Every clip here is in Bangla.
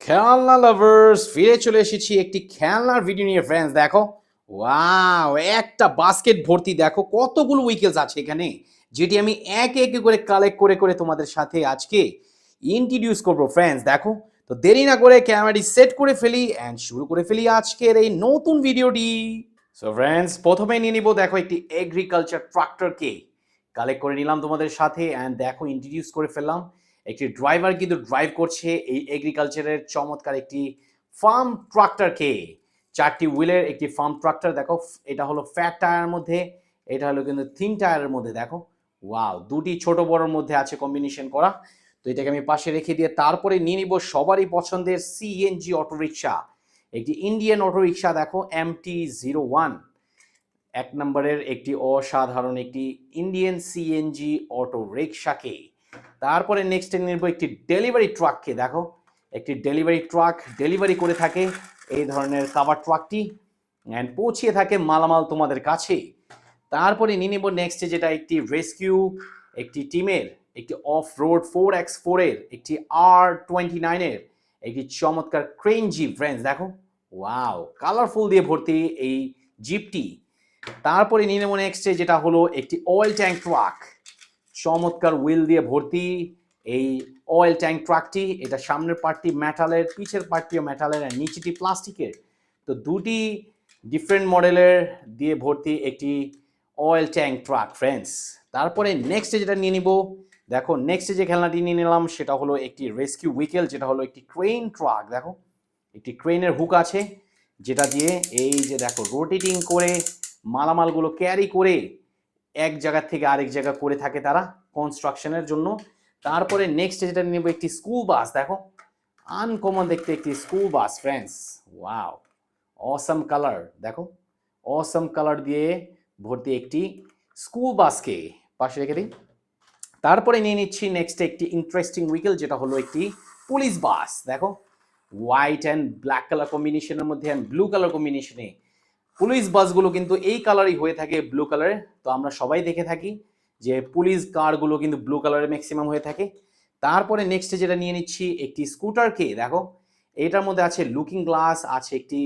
খেলনা লাভার্স ফিরে চলে এসেছি একটি খেলনার ভিডিও নিয়ে ফ্রেন্ডস। দেখো, ওয়াও, একটা বাস্কেট ভর্তি। দেখো কতগুলো উইকেলস আছে এখানে, যেটি আমি একে একে করে কালেক্ট করে করে তোমাদের সাথে আজকে ইন্ট্রোডিউস করবো ফ্রেন্ডস। দেখো, তো দেরি না করে ক্যামেরাটি সেট করে ফেলি অ্যান্ড শুরু করে ফেলি আজকের এই নতুন ভিডিওটি। সো ফ্রেন্ডস, প্রথমে নিয়ে নিব দেখো একটি এগ্রিকালচার ট্রাক্টরকে কালেক্ট করে নিলাম তোমাদের সাথে অ্যান্ড দেখো ইন্ট্রোডিউস করে ফেললাম। একটি ড্রাইভার কিন্তু ড্রাইভ করছে এই এগ্রিকালচারের চমৎকার একটি ফার্ম ট্রাক্টরকে। চারটি হুইলের একটি ফার্ম ট্রাক্টর। দেখো, এটা হলো ফ্যাট টায়ারের মধ্যে, এটা হলো কিন্তু থিন টায়ারের মধ্যে। দেখো, ওয়াও, দুটি ছোট বড়র মধ্যে আছে কম্বিনেশন করা। তো এটাকে আমি পাশে রেখে দিয়ে তারপরে নিয়ে নিব সবারই পছন্দের সিএনজি অটোরিকশা, একটি ইন্ডিয়ান অটোরিকশা। দেখো, MT-01 এক নম্বরের একটি অসাধারণ একটি ইন্ডিয়ান সিএনজি অটো রিকশাকে। তারপরে নেক্সট নেব একটি ডেলিভারি ট্রাককে। দেখো, একটি ডেলিভারি ট্রাক ডেলিভারি করে থাকে এই ধরনের কাভার ট্রাকটি অ্যান্ড পৌঁছিয়ে থাকে মালামাল তোমাদের কাছে। তারপরে নিয়ে নেব নেক্সটে যেটা একটি রেস্কিউ একটি টিমের একটি অফ রোড 4x4 এর একটি R29 এর একটি চমৎকার ক্রেন জিপ ফ্রেন্ডস। দেখো, ওয়াও, কালারফুল দিয়ে ভর্তি এই জিপটি। তারপরে নিয়ে নেব নেক্সটে যেটা হলো একটি অয়েল ট্যাঙ্ক ট্রাক, চমৎকার হুইল দিয়ে ভর্তি এই অয়েল ট্যাঙ্ক ট্রাকটি। এটা সামনের পার্টটি মেটালের, পিছের পার্টটিও মেটালের আর নিচেটি প্লাস্টিকের। তো দুটি ডিফারেন্ট মডেলের দিয়ে ভর্তি একটি অয়েল ট্যাঙ্ক ট্রাক ফ্রেন্ডস। তারপরে নেক্সটে যেটা নিয়ে নিব, দেখো নেক্সটে যে খেলনাটি নিয়ে নিলাম সেটা হলো একটি রেস্কিউ উইকেল, যেটা হলো একটি ক্রেন ট্রাক। দেখো, একটি ক্রেনের হুক আছে যেটা দিয়ে এই যে দেখো রোটেটিং করে মালামালগুলো ক্যারি করে এক জায়গা থেকে আরেক জায়গা করে থাকে তারা কনস্ট্রাকশনের জন্য। তারপরে নেক্সট যেটা নেব একটি স্কুল বাস। দেখো, আনকমন দেখতে একটি school bus friends. Wow, awesome colour. দেখো, অসাম কালার দিয়ে ভর্তি একটি স্কুল বাসকে পাশে রেখে দিই। তারপরে নিয়ে নিচ্ছি নেক্সট একটি ইন্টারেস্টিং উইকেল, যেটা হলো একটি পুলিশ বাস। দেখো, হোয়াইট অ্যান্ড ব্ল্যাক কালার কম্বিনেশনের মধ্যে অ্যান্ড ব্লু কালার কম্বিনেশনে পুলিশ বাসগুলো কিন্তু এই কালারই হয়ে থাকে, ব্লু কালারে। তো আমরা সবাই দেখে থাকি যে পুলিশ কারগুলো কিন্তু ব্লু কালারে ম্যাক্সিমাম হয়ে থাকে। তারপরে নেক্সটে যেটা নিয়ে নিচ্ছি একটি স্কুটারকে। দেখো, এটার মধ্যে আছে লুকিং গ্লাস, আছে একটি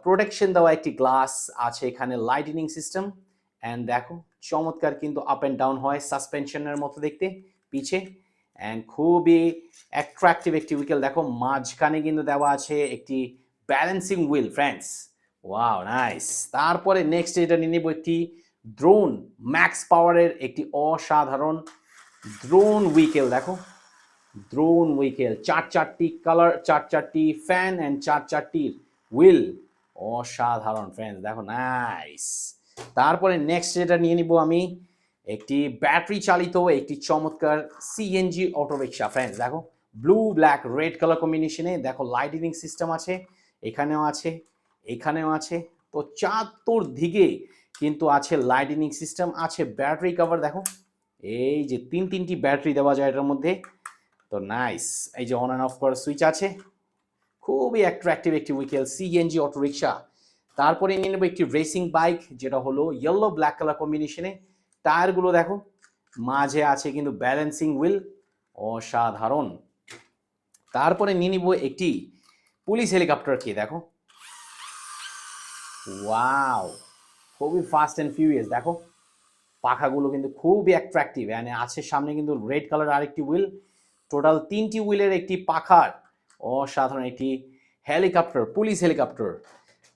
প্রোটেকশন দেওয়া একটি গ্লাস, আছে এখানে লাইটিনিং সিস্টেম অ্যান্ড দেখো চমৎকার কিন্তু আপ অ্যান্ড ডাউন হয় সাসপেনশনের মতো দেখতে পিছে অ্যান্ড খুবই অ্যাট্রাকটিভ একটি উইকেল। দেখো, মাঝখানে কিন্তু দেওয়া আছে একটি balancing wheel friends. Wow, nice. তারপরে নেক্সট এটা নিয়ে নেব একটি ড্রোন, ম্যাক্স পাওয়ারের একটি অসাধারণ ড্রোন উইকেল। দেখো, ড্রোন উইকেল, চারটি কালার, চারটি ফ্যান অ্যান্ড চারটি হুইল, অসাধারণ ফ্রেন্ডস। দেখো, নাইস। তারপরে নেক্সট যেটা নিয়ে নিব আমি একটি ব্যাটারি চালিত একটি চমৎকার সিএনজি অটোরিকশা ফ্রেন্ডস। দেখো, ব্লু ব্ল্যাক রেড কালার কম্বিনেশনে। দেখো, লাইটিনিং সিস্টেম আছে, এখানেও আছে, এখানেও আছে। তো দিকে কিন্তু আছে লাইটিনিং সিস্টেম, আছে ব্যাটারি কভার। দেখো, এই যে তিনটি ব্যাটারি দেওয়া যায় এটার মধ্যে। তো নাইস, এই যে অন অ্যান্ড অফ করার সুইচ আছে। খুবই অ্যাট্রাকটিভ একটি উইকেল সিএনজি অটোরিকশা। তারপরে নিয়ে নেবো একটি রেসিং বাইক, যেটা হলো ইয়েলো ব্ল্যাক কালার কম্বিনেশনে। টায়ারগুলো দেখো, মাঝে আছে কিন্তু ব্যালেন্সিং হুইল, অসাধারণ। তারপরে নিয়ে নিব একটি পুলিশ হেলিকপ্টারকে। দেখো, ওয়াও, খুবই ফাস্ট অ্যান্ড ফিউরিয়াস। দেখো, পাখাগুলো কিন্তু খুবই অ্যাট্রাকটিভ মানে আছে সামনে কিন্তু রেড কালার আরেকটি হুইল, টোটাল তিনটি হুইলের একটি পাখার অসাধারণ একটি হেলিকপ্টার, পুলিশ হেলিকপ্টার।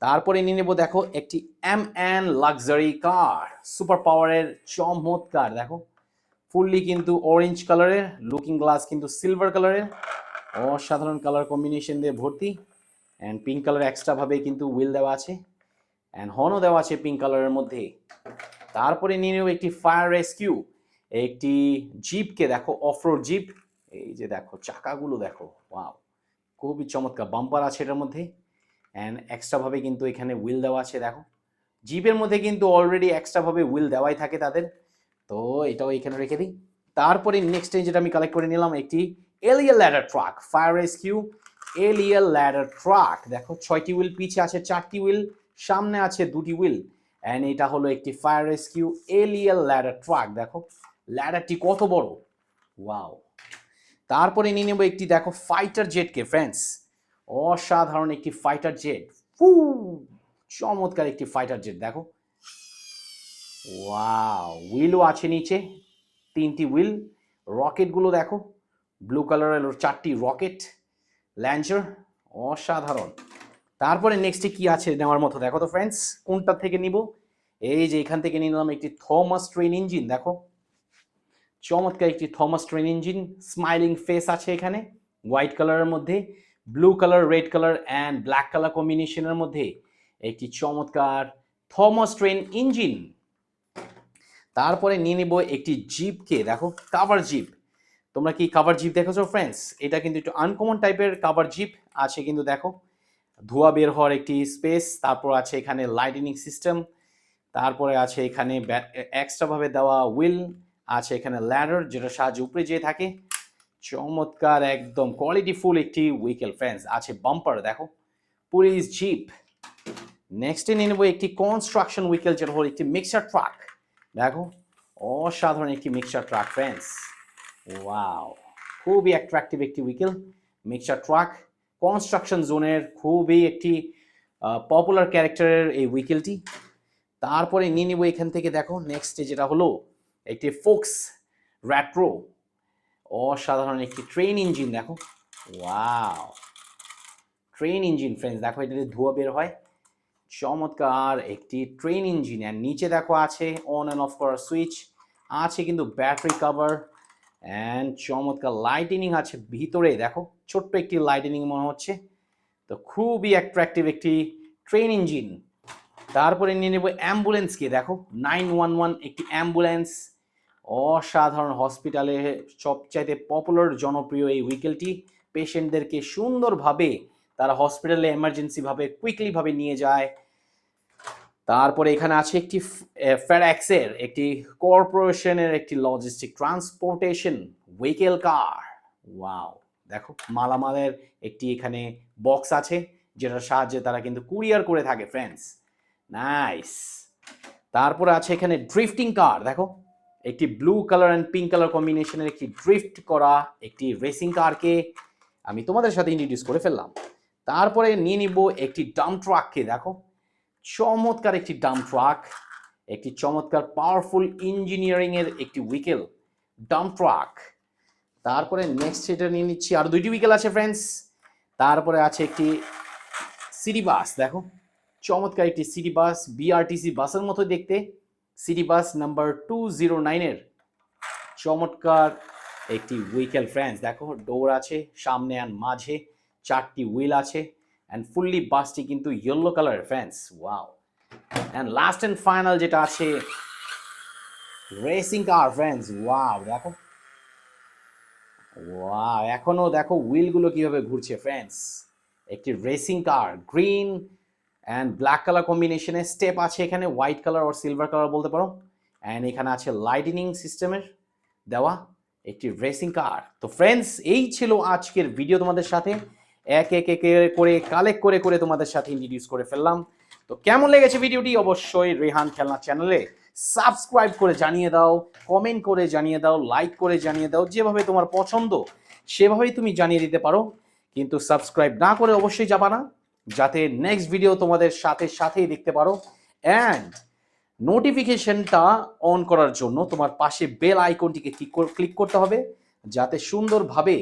তারপরে নিয়ে নেবো দেখো একটি MN লাক্সারি কার, সুপার পাওয়ারের চমৎকার। দেখো, ফুললি কিন্তু অরেঞ্জ কালারের, লুকিং গ্লাস কিন্তু সিলভার কালারের, অসাধারণ কালার কম্বিনেশন দিয়ে ভর্তি অ্যান্ড পিঙ্ক কালার এক্সট্রা ভাবে কিন্তু হুইল দেওয়া আছে অ্যান্ড হর্নও দেওয়া আছে পিঙ্ক কালারের মধ্যে। তারপরে নিয়ে নেব একটি ফায়ার রেস্কিউ একটি জিপকে। দেখো, অফরোড জিপ, এই যে দেখো চাকাগুলো দেখো, ওয়াও, খুবই চমৎকার। বাম্পার আছে এটার মধ্যে অ্যান্ড এক্সট্রা ভাবে কিন্তু এখানে হুইল দেওয়া আছে। দেখো, জিপের মধ্যে কিন্তু অলরেডি এক্সট্রা ভাবে হুইল দেওয়াই থাকে তাদের। তো এটাও এখানে রেখে দিই। তারপরে নেক্সট যেটা আমি কালেক্ট করে নিলাম একটি aerial ladder truck, fire rescue aerial ladder truck. দেখো, 6টি হুইল, পিছে আছে 4টি হুইল, সামনে আছে 2টি হুইল অ্যান্ড এটা হলো একটি fire rescue aerial ladder truck. দেখো, ল্যাডারটি কত বড়, ওয়াও। তারপরে নিয়ে নেবো একটি দেখো ফাইটার জেটকে ফ্রেন্ডস, অসাধারণ একটি ফাইটার জেট। ফু, চমৎকার একটি ফাইটার জেট দেখো। ওয়াও, হুইলও আছে নিচে, 3টি হুইল। রকেটগুলো দেখো, ব্লু কালারের 4টি রকেট লঞ্চার, অসাধারণ। তারপরে নেক্সটে কি আছে নেওয়ার মতো দেখো তো ফ্রেন্ডস, কোনটা থেকে নিব? এই যে এখান থেকে নিলাম একটি থমাস ট্রেন ইঞ্জিন দেখো, চমৎকার একটি Thomas train engine. Smiling face আছে এখানে হোয়াইট কালারের মধ্যে, blue colour, red colour and black colour কম্বিনেশনের মধ্যে একটি চমৎকার থমাস ট্রেন ইঞ্জিন। তারপরে নিয়ে নেব একটি জিপকে দেখো, কাভার জিপ। তোমরা কি কাভার জিপ দেখেছো ফ্রেন্ডস? এটা কিন্তু একটু আনকমন টাইপের কাভার জিপ আছে কিন্তু দেখো, ধোঁয়া বের হওয়ার একটি স্পেস, তারপর আছে এখানে লাইটিনিং সিস্টেম, তারপরে আছে এখানে এক্সট্রাভাবে দেওয়া হুইল, আছে এখানে ল্যাডার যেটা সাহায্যে উপরে যেয়ে থাকে। চমৎকার একদম কোয়ালিটিফুল একটি ভেহিকেল ফ্রেন্ডস। আছে বাম্পার দেখো, পুলিশ জিপ। নেক্সটে নিয়ে নেবো একটি কনস্ট্রাকশন ভেহিকেল যেটা হলো একটি মিক্সার ট্রাক দেখো, অসাধারণ একটি মিক্সার ট্রাক ফ্রেন্ডস। ওয়াও, খুবই অ্যাট্রাকটিভ একটি ভেহিকেল মিক্সার ট্রাক। কনস্ট্রাকশন জোনের খুবই একটি পপুলার ক্যারেক্টারের এই ভেহিকেলটি। তারপরে নিয়ে নিব এখান থেকে দেখো নেক্সটে যেটা হলো একটি ফোক্স র্যাট্রো, অসাধারণ একটি ট্রেন ইঞ্জিন দেখো। ওয়াও, ট্রেন ইঞ্জিন ফ্রেন্ডস দেখো, এটাতে ধোঁয়া বের হয়, চমৎকার একটি ট্রেন ইঞ্জিন। আর নিচে দেখো আছে অন অ্যান্ড অফ করার সুইচ, আছে কিন্তু ব্যাটারি কভার অ্যান্ড চমৎকার লাইটিনিং আছে ভিতরে দেখো, ছোট্ট একটি লাইটিনিং মনে হচ্ছে। তো খুবই অ্যাট্রাকটিভ একটি ট্রেন ইঞ্জিন। তারপরে নিয়ে নেব অ্যাম্বুলেন্সকে দেখো, 911 একটি অ্যাম্বুলেন্স, অসাধারণ। হসপিটালে সবচাইতে পপুলার জনপ্রিয় এই ভেহিকেলটি, পেশেন্টদেরকে সুন্দরভাবে তারা হসপিটালে এমার্জেন্সিভাবে কুইকলিভাবে নিয়ে যায়। তারপরে এখানে আছে একটি ফেডএক্সের একটি কর্পোরেশনের একটি লজিস্টিক ট্রান্সপোর্টেশন ভেহিকেল কার। ওয়াও দেখো, মালামালের একটি এখানে বক্স আছে যেটার সাহায্যে তারা কিন্তু কুরিয়ার করে থাকে ফ্রেন্ডস, নাইস। তারপরে আছে এখানে ড্রিফটিং কার দেখো, একটি blue colour and pink colour কম্বিনেশনের একটি ড্রিফট করা একটি রেসিং কারকে আমি তোমাদের সাথে ইন্ট্রোডিউস করে ফেললাম। তারপরে নিয়ে নিব একটি ডাম্প ট্রাককে দেখো, চমৎকার একটি ডাম্প ট্রাক, একটি চমৎকার পাওয়ারফুল ইঞ্জিনিয়ারিং এর একটি ভেহিকেল ডাম্প ট্রাক। তারপরে নেক্সট সেটা নিয়ে নিচ্ছি, আর 2টি ভেহিকেল আছে ফ্রেন্ডস। তারপরে আছে একটি সিটি বাস দেখো, চমৎকার একটি সিটি বাস, বিআরটিসি বাসের মতো দেখতে, সিটি বাস নাম্বার 209 এর চমৎকার একটি ভেহিকেল ফ্রেন্ডস দেখো। ডোর আছে সামনে অ্যান্ড মাঝে, 4টি হুইল আছে অ্যান্ড ফুললি বাসটি কিন্তু yellow colour friends. Wow, and last and final যেটা আছে রেসিং কার ফ্রেন্ডস। ওয়াও দেখো, ওয়াও এখনো দেখো হুইলগুলো কিভাবে ঘুরছে ফ্রেন্ডস। একটি racing car, green and black colour কম্বিনেশনে, স্টেপ আছে এখানে হোয়াইট কালার আর সিলভার কালার বলতে পারো, অ্যান্ড এখানে আছে লাইটিনিং সিস্টেমের দেওয়া একটি রেসিং কার। তো ফ্রেন্ডস, এই ছিল আজকের ভিডিও তোমাদের সাথে, এক এক এক করে কালেক্ট করে করে তোমাদের সাথে ইন্ট্রোডিউস করে ফেললাম। তো কেমন লেগেছে ভিডিওটি অবশ্যই রেহান খেলনা চ্যানেলে সাবস্ক্রাইব করে জানিয়ে দাও, কমেন্ট করে জানিয়ে দাও, লাইক করে জানিয়ে দাও, যেভাবে তোমার পছন্দ সেভাবেই তুমি জানিয়ে দিতে পারো। কিন্তু সাবস্ক্রাইব না করে অবশ্যই যাবা না, যাতে নেক্সট ভিডিও তোমাদের সাথে সাথেই দেখতে পারো। অ্যান্ড নোটিফিকেশনটা অন করার জন্য তোমার পাশে বেল আইকনটিকে ক্লিক করতে হবে, যাতে সুন্দরভাবে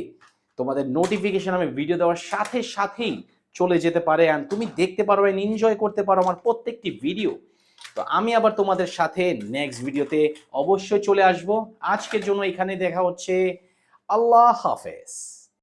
তোমাদের নোটিফিকেশন আমি ভিডিও দেওয়ার সাথে সাথেই চলে যেতে পারে অ্যান্ড তুমি দেখতে পারো এন্ড এনজয় করতে পারো আমার প্রত্যেকটি ভিডিও। তো আমি আবার তোমাদের সাথে নেক্সট ভিডিওতে অবশ্যই চলে আসব। আজকের জন্য এখানে দেখা হচ্ছে। আল্লাহ হাফেজ।